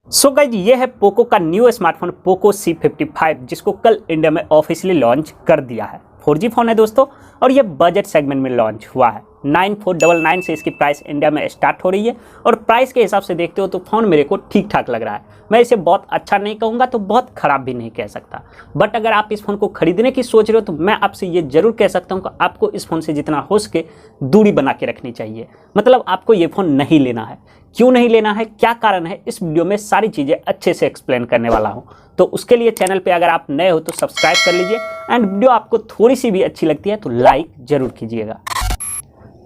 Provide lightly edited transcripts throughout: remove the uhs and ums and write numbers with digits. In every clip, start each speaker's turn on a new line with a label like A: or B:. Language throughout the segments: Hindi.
A: सो गाइज ये है पोको का न्यू स्मार्टफोन पोको C55 जिसको कल इंडिया में ऑफिशियली लॉन्च कर दिया है। 4G फोन है दोस्तों और ये बजट सेगमेंट में लॉन्च हुआ है। 9499 से इसकी प्राइस इंडिया में स्टार्ट हो रही है और प्राइस के हिसाब से देखते हो तो फ़ोन मेरे को ठीक ठाक लग रहा है। मैं इसे बहुत अच्छा नहीं कहूँगा तो बहुत ख़राब भी नहीं कह सकता, बट अगर आप इस फ़ोन को खरीदने की सोच रहे हो तो मैं आपसे ये ज़रूर कह सकता हूँ कि आपको इस फ़ोन से जितना हो सके दूरी बना के रखनी चाहिए। मतलब आपको ये फ़ोन नहीं लेना है। क्यों नहीं लेना है, क्या कारण है, इस वीडियो में सारी चीज़ें अच्छे से एक्सप्लेन करने वाला हूँ। तो उसके लिए चैनल पे अगर आप नए हो तो सब्सक्राइब कर लीजिए एंड वीडियो आपको थोड़ी सी भी अच्छी लगती है तो लाइक ज़रूर कीजिएगा।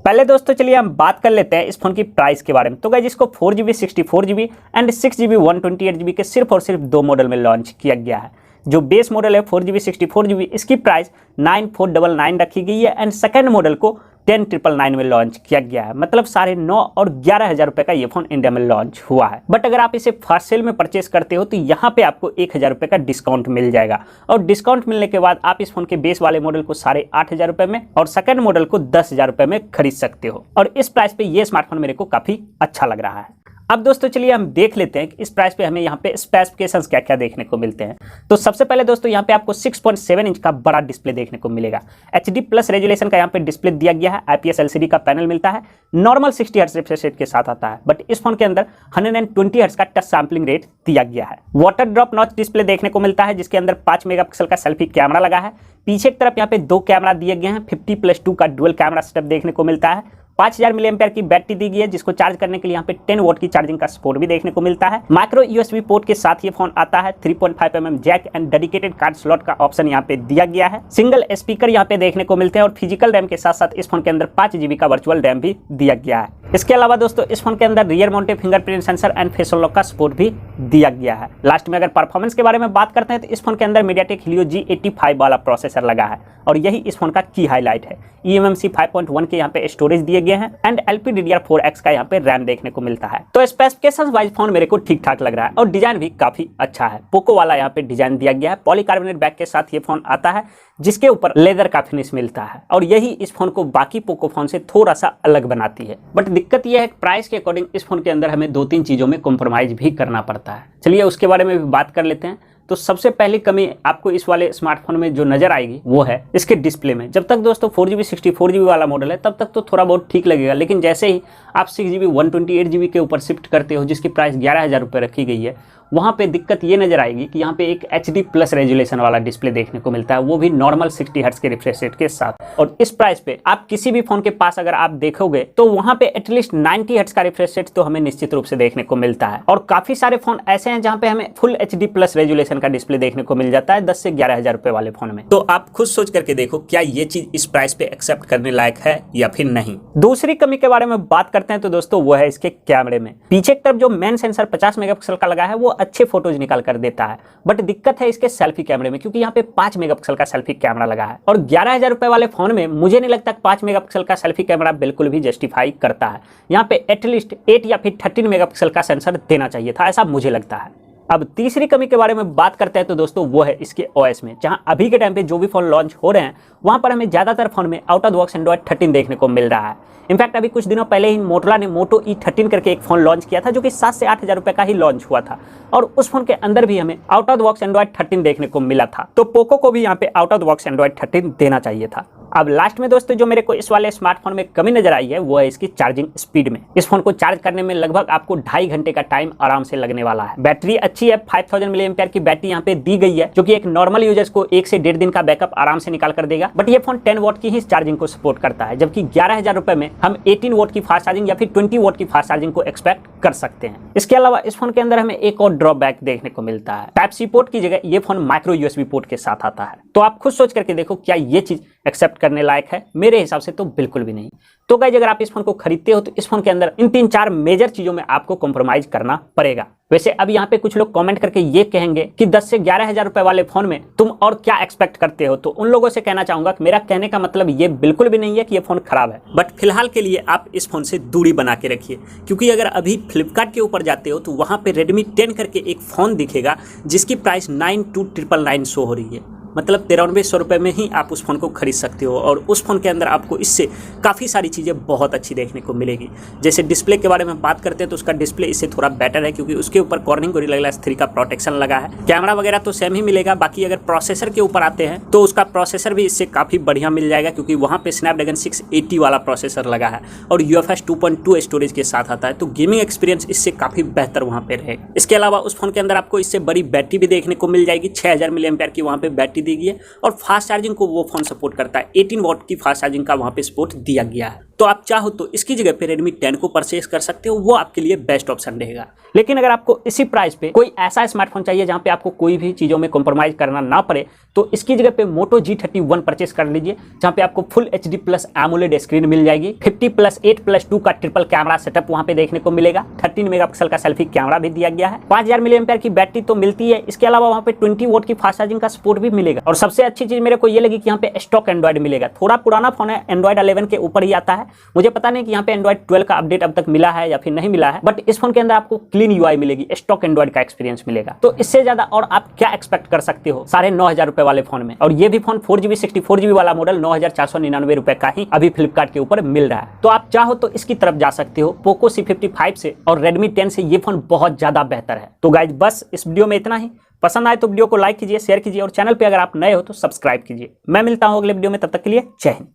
A: पहले दोस्तों चलिए हम बात कर लेते हैं इस फोन की प्राइस के बारे में। तो गाइस इसको 4GB 64GB and 6GB 128GB के सिर्फ और सिर्फ दो मॉडल में लॉन्च किया गया है। जो बेस मॉडल है 4GB 64GB इसकी प्राइस 9499 रखी गई है एंड सेकंड मॉडल को 10999 में लॉन्च किया गया है। मतलब 9,500 और 11,000 रुपये का ये फोन इंडिया में लॉन्च हुआ है। बट अगर आप इसे फास्ट सेल में परचेस करते हो तो यहाँ पे आपको 1,000 रुपये का डिस्काउंट मिल जाएगा और डिस्काउंट मिलने के बाद आप इस फोन के बेस वाले मॉडल को 8,500 रुपये में और सेकंड मॉडल को 10,000 रुपये में खरीद सकते हो और इस प्राइस पे ये स्मार्टफोन मेरे को काफ़ी अच्छा लग रहा है। अब दोस्तों चलिए हम देख लेते हैं कि इस प्राइस पे हमें यहाँ पे स्पेसिफिकेशंस क्या क्या देखने को मिलते हैं। तो सबसे पहले दोस्तों यहाँ पे आपको 6.7 इंच का बड़ा डिस्प्ले देखने को मिलेगा। HD+ रेजोल्यूशन का यहाँ पे डिस्प्ले दिया गया है। IPS LCD का पैनल मिलता है। नॉर्मल 60 हर्ट्ज रिफ्रेश रेट के साथ आता है, बट इस फोन के अंदर 120 हर्ट्ज का टच सैंपलिंग रेट दिया गया है। वाटर ड्रॉप नॉच डिस्प्ले देखने को मिलता है जिसके अंदर 5 मेगापिक्सल का सेल्फी कैमरा लगा है। पीछे की तरफ यहाँ पे दो कैमरा दिए गए हैं। 50+2 का डुअल कैमरा सेटअप देखने को मिलता है। 5000 mAh की बैटरी दी गई है जिसको चार्ज करने के लिए यहाँ पे 10 वोल्ट की चार्जिंग का सपोर्ट भी देखने को मिलता है। माइक्रो USB पोर्ट के साथ ये फोन आता है। 3.5mm jack and dedicated card slot का ऑप्शन यहाँ पे दिया गया है। सिंगल स्पीकर यहाँ पे देखने को मिलते हैं और फिजिकल रैम के साथ साथ इस फोन के अंदर 5GB का वर्चुअल रैम भी दिया गया है। इसके अलावा दोस्तों इस फोन के अंदर rear mounted fingerprint sensor and face unlock का सपोर्ट भी दिया गया है। लास्ट में अगर परफॉर्मेंस के बारे में बात करते हैं तो इस फोन के अंदर MediaTek Helio G85 वाला प्रोसेसर लगा है और यही इस फोन का की हाईलाइट है। eMMC 5.1 के यहाँ पे स्टोरेज दिए गए हैं एंड LPDDR4X का यहाँ पे रैम देखने को मिलता है। तो स्पेसिफिकेशंस वाइज फोन मेरे को ठीक ठाक लग रहा है और डिजाइन भी काफी अच्छा है। पोको वाला यहाँ पे डिजाइन दिया गया है। पॉलीकार्बोनेट बैक के साथ ये फोन आता है जिसके ऊपर लेदर का फिनिश मिलता है और यही इस फोन को बाकी पोको फोन से थोड़ा सा अलग बनाती है। बट दिक्कत यह है प्राइस के अकॉर्डिंग इस फोन के अंदर हमें 2-3 चीजों में कॉम्प्रोमाइज भी करना पड़ता है। चलिए उसके बारे में भी बात कर लेते हैं। तो सबसे पहली कमी आपको इस वाले स्मार्टफोन में जो नजर आएगी वो है इसके डिस्प्ले में। जब तक दोस्तों 4GB 64GB वाला मॉडल है तब तक तो थोड़ा बहुत ठीक लगेगा, लेकिन जैसे ही आप 6GB 128GB के ऊपर शिफ्ट करते हो जिसकी प्राइस 11,000 रुपये रखी गई है, वहाँ पे दिक्कत ये नजर आएगी कि यहाँ पे एक HD+ रेजोल्यूशन वाला डिस्प्ले देखने को मिलता है, वो भी नॉर्मल 60 हर्ट्ज के रिफ्रेश रेट के साथ। और इस प्राइस पे आप किसी भी फोन के पास अगर आप देखोगे तो वहाँ पे एटलीस्ट 90 हर्ट्ज का रिफ्रेश रेट तो हमें निश्चित रूप से देखने को मिलता है। और काफी सारे फोन ऐसे हैं जहाँ पे हमें फुल HD+ रेजोल्यूशन का डिस्प्ले देखने को मिल जाता है 10 से 11,000 रुपए वाले फोन में। तो आप खुद सोच करके देखो क्या ये चीज इस प्राइस पे एक्सेप्ट करने लायक है या फिर नहीं। दूसरी कमी के बारे में बात करते हैं तो दोस्तों वो है इसके कैमरे में। पीछे की तरफ जो मेन सेंसर 50 मेगापिक्सल का लगा है वो अच्छे फोटोज निकाल कर देता है, बट दिक्कत है इसके सेल्फी कैमरे में क्योंकि यहाँ पे 5 मेगापिक्सल का सेल्फी कैमरा लगा है और 11,000 रुपए वाले फोन में मुझे नहीं लगता 5 मेगापिक्सल का सेल्फी कैमरा बिल्कुल भी जस्टिफाई करता है। यहाँ पे एटलीस्ट 8 या फिर 13 मेगापिक्सल का सेंसर देना चाहिए था, ऐसा मुझे लगता है। अब तीसरी कमी के बारे में बात करते हैं तो दोस्तों वो है इसके OS में। जहां अभी के टाइम पे जो भी फोन लॉन्च हो रहे हैं वहां पर हमें ज्यादातर फोन में out of the box Android 13 देखने को मिल रहा है। इनफैक्ट अभी कुछ दिनों पहले ही मोटोरोला ने मोटो E13 करके एक फोन लॉन्च किया था जो कि 7 से 8,000 रुपए का ही लॉन्च हुआ था और उस फोन के अंदर भी हमें out of the box Android 13 देखने को मिला था। तो पोको को भी यहाँ पे out of the box Android 13 देना चाहिए था। अब लास्ट में दोस्तों जो मेरे को इस वाले स्मार्टफोन में कमी नजर आई है वो है इसकी चार्जिंग स्पीड में। इस फोन को चार्ज करने में लगभग आपको 2.5 घंटे का टाइम आराम से लगने वाला है। बैटरी अच्छी है, 5000 mAh की बैटरी यहाँ पे दी गई है जो कि एक नॉर्मल यूजर्स को 1 से 1.5 दिन का बैकअप आराम से निकाल कर देगा। बट ये फोन 10 वॉट की ही चार्जिंग को सपोर्ट करता है, जबकि 11,000 रुपए में हम 18 वोट की फास्ट चार्जिंग या फिर 20 वोट की फास्ट चार्जिंग को एक्सपेक्ट कर सकते हैं। इसके अलावा इस फोन के अंदर हमें एक और ड्रॉबैक देखने को मिलता है। Type-C पोर्ट की जगह ये फोन माइक्रो USB पोर्ट के साथ आता है। तो आप खुद सोच करके देखो क्या ये चीज एक्सेप्ट करने लायक है। मेरे हिसाब से तो बिल्कुल भी नहीं। तो गाइस अगर आप इस फोन को खरीदते हो तो इस फोन के अंदर इन 3-4 मेजर चीजों में आपको कॉम्प्रोमाइज करना पड़ेगा। वैसे अब यहाँ पे कुछ लोग कमेंट करके ये कहेंगे कि 10 से 11,000 रुपए वाले फोन में तुम और क्या एक्सपेक्ट करते हो, तो उन लोगों से कहना चाहूंगा कि मेरा कहने का मतलब ये बिल्कुल भी नहीं है कि ये फोन खराब है, बट फिलहाल के लिए आप इस फोन से दूरी बना के रखिए। क्योंकि अगर अभी फ्लिपकार्ट के ऊपर जाते हो तो वहाँ पे Redmi 10 करके एक फोन दिखेगा जिसकी प्राइस 92,999 शो हो रही है मतलब 9300 रुपये में ही आप उस फ़ोन को खरीद सकते हो। और उस फ़ोन के अंदर आपको इससे काफ़ी सारी चीज़ें बहुत अच्छी देखने को मिलेगी। जैसे डिस्प्ले के बारे में बात करते हैं तो उसका डिस्प्ले इससे थोड़ा बेटर है, क्योंकि उसके ऊपर कॉर्निंग गोरिल्ला ग्लास 3 का प्रोटेक्शन लगा है। कैमरा वगैरह तो सेम ही मिलेगा। बाकी अगर प्रोसेसर के ऊपर आते हैं तो उसका प्रोसेसर भी इससे काफ़ी बढ़िया मिल जाएगा, क्योंकि वहाँ पे स्नैपड्रैगन 680 वाला प्रोसेसर लगा है और UFS 2.2 स्टोरेज के साथ आता है। तो गेमिंग एक्सपीरियंस इससे काफ़ी बेहतर वहाँ पे रहेगा। इसके अलावा उस फोन के अंदर आपको इससे बड़ी बैटरी भी देखने को मिल जाएगी। 6000 mAh की वहाँ पे बैटरी दी गई है और फास्ट चार्जिंग को वो फोन सपोर्ट करता है। 18 वॉट की फास्ट चार्जिंग का वहाँ पे सपोर्ट दिया गया है। तो आप चाहो तो इसकी जगह पे Redmi 10 को परचेज कर सकते हो, वो आपके लिए बेस्ट ऑप्शन रहेगा। लेकिन अगर आपको इसी प्राइस पे कोई ऐसा स्मार्टफोन चाहिए जहाँ पे आपको कोई भी चीज़ों में कॉम्प्रोमाइज़ करना ना पड़े, तो इसकी जगह पे Moto G31 परचेज कर लीजिए, जहाँ पे आपको full HD plus AMOLED screen मिल जाएगी। 50+8+2 का ट्रिपल कैमरा सेटअप वहाँ पे देखने को मिलेगा। 13 मेगापिक्सल का सेल्फी कैमरा भी दिया गया है। 5000 mAh की बैटरी तो मिलती है। इसके अलावा वहाँ पे 20 वोट की फास्ट चार्जिंग का सपोर्ट भी मिलेगा। और सबसे अच्छी चीज़ मेरे को ये लगी कि यहाँ पे स्टॉक एंड्रॉइड मिलेगा। थोड़ा पुराना फोन है, एंड्रॉइड 11 के ऊपर ही आता है। मुझे पता नहीं कि यहाँ पे एंड्रॉइड 12 का अपडेट अब तक मिला है या फिर नहीं मिला है, बट इस फोन के अंदर आपको क्लीन UI मिलेगी, स्टॉक एंड्रॉइड का एक्सपीरियंस मिलेगा। तो इससे ज्यादा और आप क्या एक्सपेक्ट कर सकते हो 9500 रुपए वाले फोन में। और ये भी फोन 4GB 64GB वाला मॉडल 9499 रुपए का ही अभी फ्लिपकार्ट के ऊपर मिल रहा है। तो आप चाहो तो इसकी तरफ जा सकते हो पोको C55 से, और Redmi 10 से ये फोन बहुत ज्यादा बेहतर है। तो गाइज बस इस वीडियो में इतना ही। पसंद आए तो वीडियो को लाइक कीजिए, शेयर कीजिए और चैनल पे अगर आप नए हो तो सब्सक्राइब कीजिए। मैं मिलता हूं अगले वीडियो में, तब तक के लिए जय हिंद।